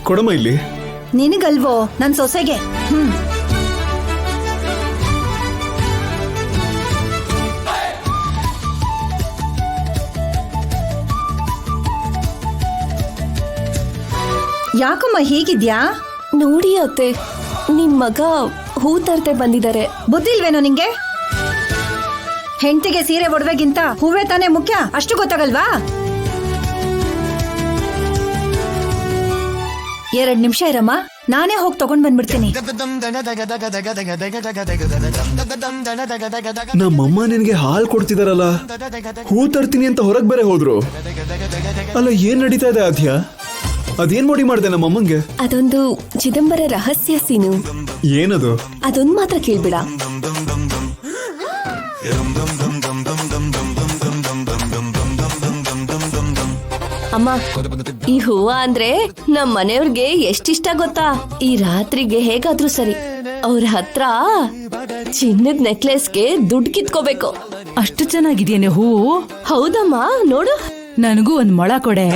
ಕೊಡಮ್ಮ ಇಲ್ಲಿ. ನಿನಗಲ್ವೋ ನನ್ ಸೊಸೆಗೆ. ಯಾಕಮ್ಮ ಹೀಗಿದ್ಯಾ? ನೋಡಿ ಅತ್ತೆ, ನಿಮ್ ಮಗ ಹೂ ತರ್ತೆ ಬಂದಿದ್ದಾರೆ. ಬುದ್ಧಿ ಇಲ್ವೇನೋ ನಿಂಗೆ? ಹೆಂಡತಿಗೆ ಸೀರೆ ಒಡವೆಗಿಂತ ಹೂವೇ ತಾನೇ ಮುಖ್ಯ, ಅಷ್ಟು ಗೊತ್ತಾಗಲ್ವಾ? 2 ನಿಮಿಷ ಇರಮ್ಮ, ನಾನೇ ಹೋಗಿ ತಗೊಂಡ್ ಬಂದ್ಬಿಡ್ತೀನಿ. ನಮ್ಮಮ್ಮ ನಿನ್ಗೆ ಹಾಲ್ ಕೊಡ್ತಿದಾರಲ್ಲ, ಹೂ ತರ್ತೀನಿ ಅಂತ ಹೊರಗ್ ಬೇರೆ ಹೋದ್ರು. ಅಲ್ಲ, ಏನ್ ನಡೀತಾ ಇದೆ ಆದ್ಯ? ಅದೇನ್ ಮೋಡಿ ಮಾಡ್ದೆ ನಮ್ಮಮ್ಮಂಗೆ? ಅದೊಂದು ಚಿದಂಬರ ರಹಸ್ಯ ಸೀನು. ಏನದು? ಅದೊಂದ್ ಮಾತ್ರ ಕೇಳ್ಬಿಡ. ಅಮ್ಮ, ಈ ಹೂವ ಅಂದ್ರೆ ನಮ್ ಮನೆಯವ್ರಿಗೆ ಎಷ್ಟಿಷ್ಟ ಗೊತ್ತಾ? ಈ ರಾತ್ರಿಗೆ ಹೇಗಾದ್ರೂ ಸರಿ ಅವ್ರ ಹತ್ರ ಚಿನ್ನದ ನೆಕ್ಲೆಸ್ಗೆ ದುಡ್ಡು ಕಿತ್ಕೋಬೇಕು. ಅಷ್ಟು ಚೆನ್ನಾಗಿದೆಯೇನೆ ಹೂವು? ಹೌದಮ್ಮ, ನೋಡು. ನನಗೂ ಒಂದ್ ಮೊಳ ಕೊಡೆ.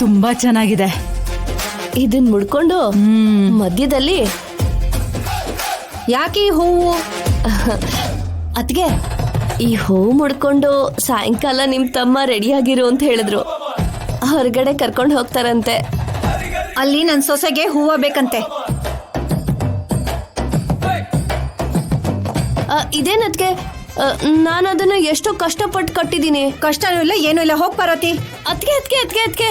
ತುಂಬಾ ಚೆನ್ನಾಗಿದೆ. ಇದನ್ ಮುಡ್ಕೊಂಡು ಮಧ್ಯದಲ್ಲಿ ಯಾಕೆ ಈ ಹೂವು? ಅದ್ಗೆ ಈ ಹೂವು ಮುಡ್ಕೊಂಡು ಸಾಯಂಕಾಲ ನಿಮ್ ತಮ್ಮ ರೆಡಿಯಾಗಿರು ಅಂತ ಹೇಳಿದ್ರು. ಹೊರಗಡೆ ಕರ್ಕೊಂಡು ಹೋಗ್ತಾರಂತೆ. ಅಲ್ಲಿ ನನ್ ಸೊಸೆಗೆ ಹೂವ ಬೇಕಂತೆ. ಇದೇನದ್ಗೆ, ನಾನು ಅದನ್ನ ಎಷ್ಟೋ ಕಷ್ಟಪಟ್ಟು ಕಟ್ಟಿದೀನಿ. ಕಷ್ಟನೂ ಇಲ್ಲ, ಏನೂ ಇಲ್ಲ. ಹೋಗ್ ಪಾರ್ವತಿ. ಅದ್ಕೆ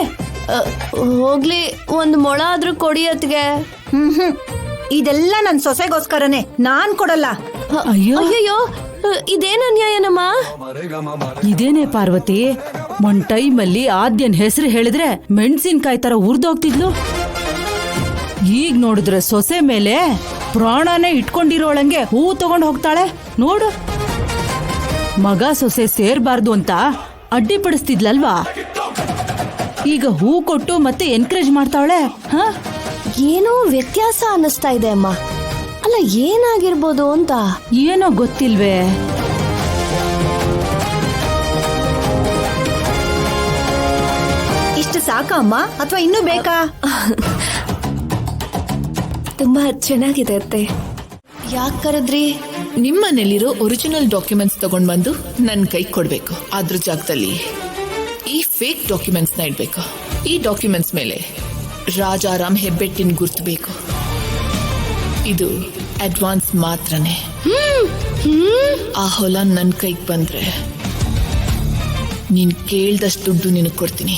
ಹೋಗ್ಲಿ, ಒಂದ್ ಮೊಳ ಆದ್ರೂ ಕೊಡಿ ಅತ್ಗೆ. ಇದೆಲ್ಲ ನನ್ ಸೊಸೆಗೋಸ್ಕರನೇ, ನಾನ್ ಕೊಡಲ್ಲ. ಅಯ್ಯಯ್ಯೋ, ಇದೇನ್ ಅನ್ಯಾಯನಮ್ಮ? ಇದೇನೆ ಪಾರ್ವತಿ, ಒಂದ್ ಟೈಮಲ್ಲಿ ಆದ್ಯನ್ ಹೆಸರು ಹೇಳಿದ್ರೆ ಮೆಣಸಿನ್ಕಾಯಿ ತರ ಉರ್ದೋಗ್ತಿದ್ಲು. ಈಗ ನೋಡಿದ್ರೆ ಸೊಸೆ ಮೇಲೆ ಪ್ರಾಣನೇ ಇಟ್ಕೊಂಡಿರೋಳಂಗೆ ಹೂ ತಗೊಂಡ್ ಹೋಗ್ತಾಳೆ ನೋಡು. ಮಗ ಸೊಸೆ ಸೇರ್ಬಾರ್ದು ಅಂತ ಅಡ್ಡಿಪಡಿಸ್ತಿದ್ಲಲ್ವಾ, ಈಗ ಹೂ ಕೊಟ್ಟು ಮತ್ತೆ ಎನ್ಕರೇಜ್ ಮಾಡ್ತಾವಳೆ. ಏನೋ ವ್ಯತ್ಯಾಸ ಅನ್ನಿಸ್ತಾ ಇದೆ ಅಮ್ಮ. ಅಲ್ಲ, ಏನಾಗಿರ್ಬೋದು ಅಂತ. ಏನೋ ಗೊತ್ತಿಲ್ವೇ. ಇಷ್ಟು ಸಾಕಾ ಅಮ್ಮ, ಅಥವಾ ಇನ್ನೂ ಬೇಕಾ? ತುಂಬಾ ಚೆನ್ನಾಗಿದೆ ಅತ್ತೆ. ಯಾಕೆ ಕರೆದ್ರಿ? ನಿಮ್ಮನೇಲಿರೋ ಒರಿಜಿನಲ್ ಡಾಕ್ಯುಮೆಂಟ್ಸ್ ತಗೊಂಡ್ ಬಂದು ನನ್ನ ಕೈ ಕೊಡ್ಬೇಕು. ಅದ್ರ ಜಾಗದಲ್ಲಿ ಈ ಫೇಕ್ ಡಾಕ್ಯುಮೆಂಟ್ಸ್ ನ ಇಡ್ಬೇಕು. ಈ ಡಾಕ್ಯುಮೆಂಟ್ಸ್ ಮೇಲೆ ರಾಜಾರಾಮ್ ಹೆಬ್ಬೆಟ್ಟಿನ ಗುರ್ತು ಬೇಕು. ಇದು ಅಡ್ವಾನ್ಸ್ ಮಾತ್ರನೇ. ಆ ಹೊಲ ನನ್ನ ಕೈಗೆ ಬಂದ್ರೆ ನೀನ್ ಕೇಳ್ದಷ್ಟು ದುಡ್ಡು ನಿನಗೆ ಕೊಡ್ತೀನಿ.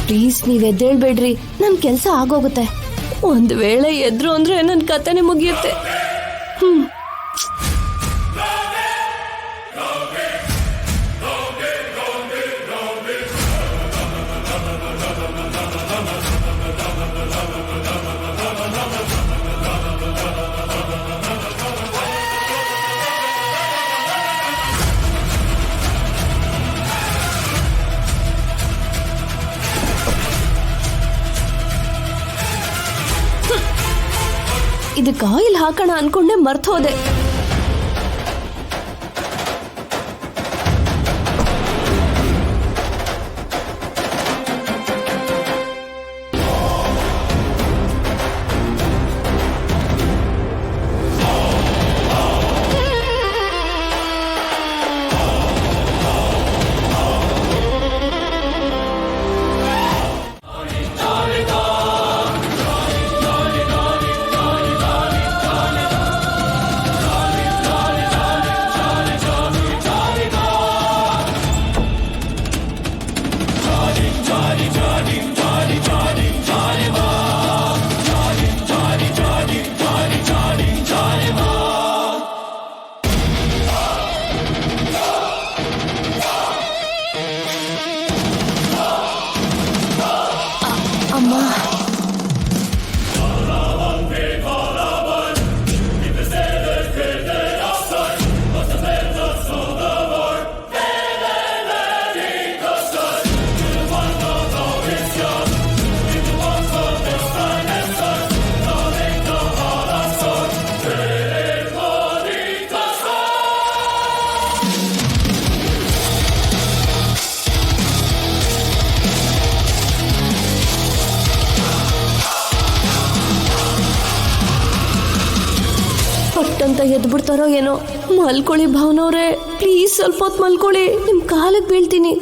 ಪ್ಲೀಸ್, ನೀವ್ ಎದ್ದೇಳ್ಬೇಡ್ರಿ, ನನ್ ಕೆಲ್ಸ ಆಗೋಗುತ್ತೆ. ಒಂದ್ ವೇಳೆ ಎದ್ರು ಅಂದ್ರೆ ನನ್ ಕಥೆನೆ ಮುಗಿಯುತ್ತೆ. ಇದಕ್ಕೆ ಆಯಿಲ್ ಹಾಕೋಣ ಅನ್ಕೊಂಡೆ ಮರ್ತೋದೆ. ಅಂತ ಎದ್ದು ಬಿಡ್ತಾರೋ ಏನೋ. ಮಲ್ಕೊಳ್ಳಿ ಭಾವನವ್ರೆ, ಪ್ಲೀಸ್ ಸ್ವಲ್ಪ ಹೊತ್ತು ಮಲ್ಕೊಳ್ಳಿ, ನಿಮ್ ಕಾಲಿಗೆ ಬೀಳ್ತೀನಿ.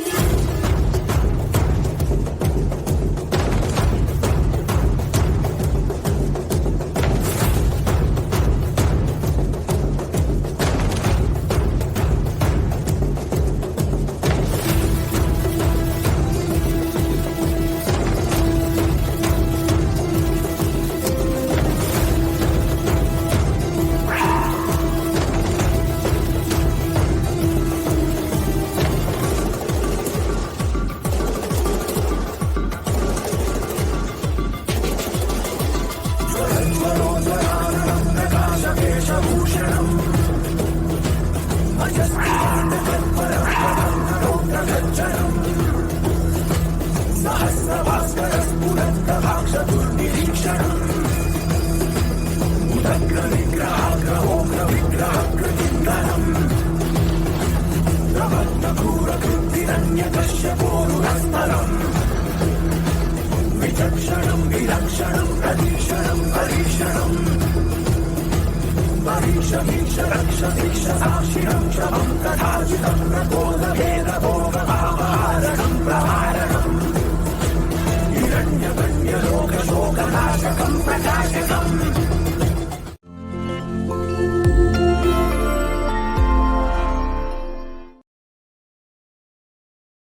హిరణ్యకన్యలోకశోకనాశకం ప్రకాశ